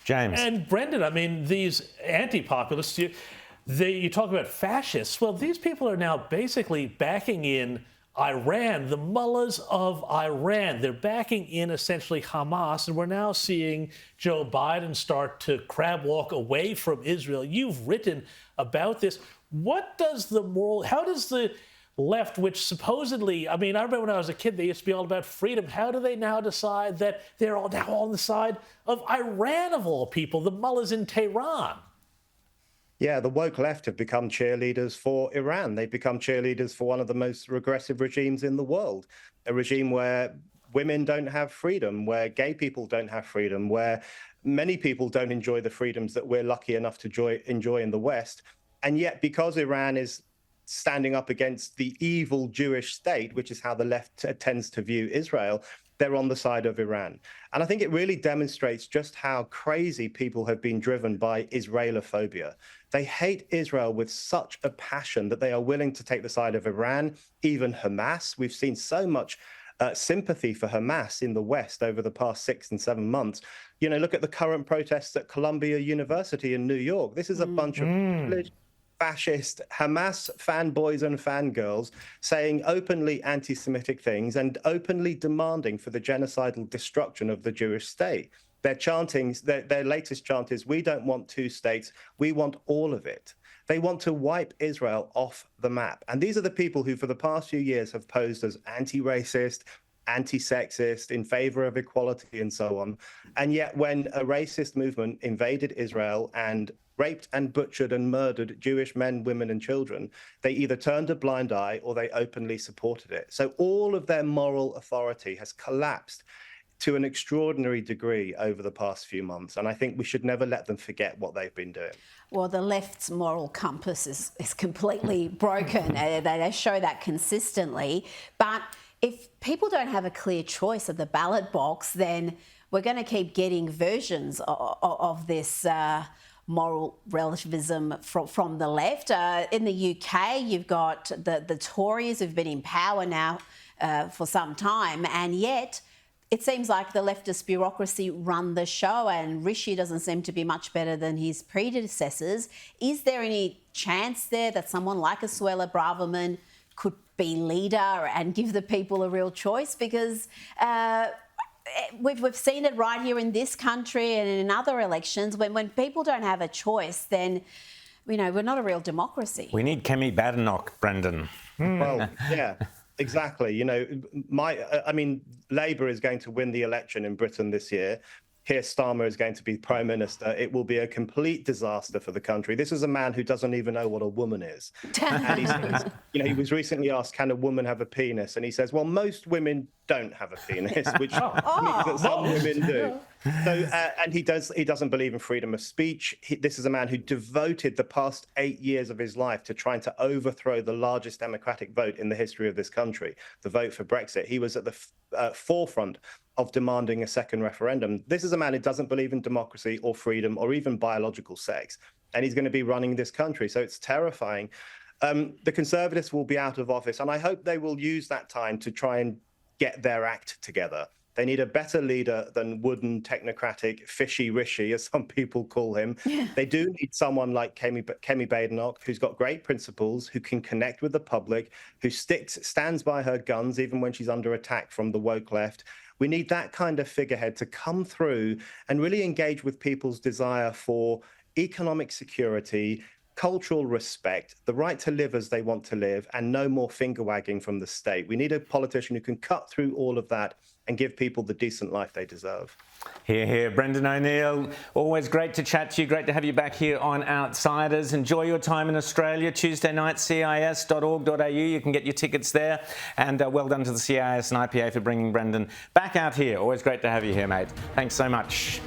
James. And Brendan, I mean, these anti-populists, you talk about fascists. Well, these people are now basically backing in Iran, the mullahs of Iran. They're backing in essentially Hamas, and we're now seeing Joe Biden start to crab walk away from Israel. You've written about this. How does the left, which supposedly, I mean, I remember when I was a kid, they used to be all about freedom. How do they now decide that they're all now on the side of Iran, of all people, the mullahs in Tehran? Yeah, the woke left have become cheerleaders for Iran. They've become cheerleaders for one of the most regressive regimes in the world, a regime where women don't have freedom, where gay people don't have freedom, where many people don't enjoy the freedoms that we're lucky enough to enjoy in the West. And yet, because Iran is standing up against the evil Jewish state, which is how the left tends to view Israel, they're on the side of Iran. And I think it really demonstrates just how crazy people have been driven by Israelophobia. They hate Israel with such a passion that they are willing to take the side of Iran, even Hamas. We've seen so much sympathy for Hamas in the West over the past 6 and 7 months. You know, look at the current protests at Columbia University in New York. This is a bunch of privileged, fascist Hamas fanboys and fangirls saying openly anti-Semitic things and openly demanding for the genocidal destruction of the Jewish state. Their chanting, their latest chant is, "We don't want two states, we want all of it." They want to wipe Israel off the map. And these are the people who, for the past few years, have posed as anti-racist, anti-sexist, in favor of equality and so on. And yet when a racist movement invaded Israel and raped and butchered and murdered Jewish men, women, and children, they either turned a blind eye or they openly supported it. So all of their moral authority has collapsed to an extraordinary degree over the past few months. And I think we should never let them forget what they've been doing. Well, the left's moral compass is completely broken. They show that consistently. But if people don't have a clear choice at the ballot box, then we're going to keep getting versions of this moral relativism from the left. In the UK, you've got the Tories who've been in power now for some time, and yet it seems like the leftist bureaucracy run the show, and Rishi doesn't seem to be much better than his predecessors. Is there any chance there that someone like a Suella Braverman could be leader and give the people a real choice? Because we've seen it right here in this country and in other elections. When people don't have a choice, then, you know, we're not a real democracy. We need Kemi Badenoch, Brendan. Well, yeah. Exactly. You know, I mean, Labour is going to win the election in Britain this year. Keir Starmer is going to be Prime Minister. It will be a complete disaster for the country. This is a man who doesn't even know what a woman is. And he says, you know, he was recently asked, can a woman have a penis? And he says, well, most women don't have a penis, which means that some women do. So, and he doesn't believe in freedom of speech. This is a man who devoted the past 8 years of his life to trying to overthrow the largest democratic vote in the history of this country, the vote for Brexit. He was at the forefront of demanding a second referendum. This is a man who doesn't believe in democracy or freedom or even biological sex, and he's going to be running this country. So it's terrifying. The Conservatives will be out of office, and I hope they will use that time to try and get their act together. They need a better leader than wooden, technocratic, fishy Rishi, as some people call him. Yeah. They do need someone like Kemi Badenoch, who's got great principles, who can connect with the public, who stands by her guns even when she's under attack from the woke left. We need that kind of figurehead to come through and really engage with people's desire for economic security, cultural respect, the right to live as they want to live, and no more finger wagging from the state. We need a politician who can cut through all of that and give people the decent life they deserve. Hear, hear. Brendan O'Neill, always great to chat to you. Great to have you back here on Outsiders. Enjoy your time in Australia. Tuesday night, cis.org.au. You can get your tickets there. And well done to the CIS and IPA for bringing Brendan back out here. Always great to have you here, mate. Thanks so much.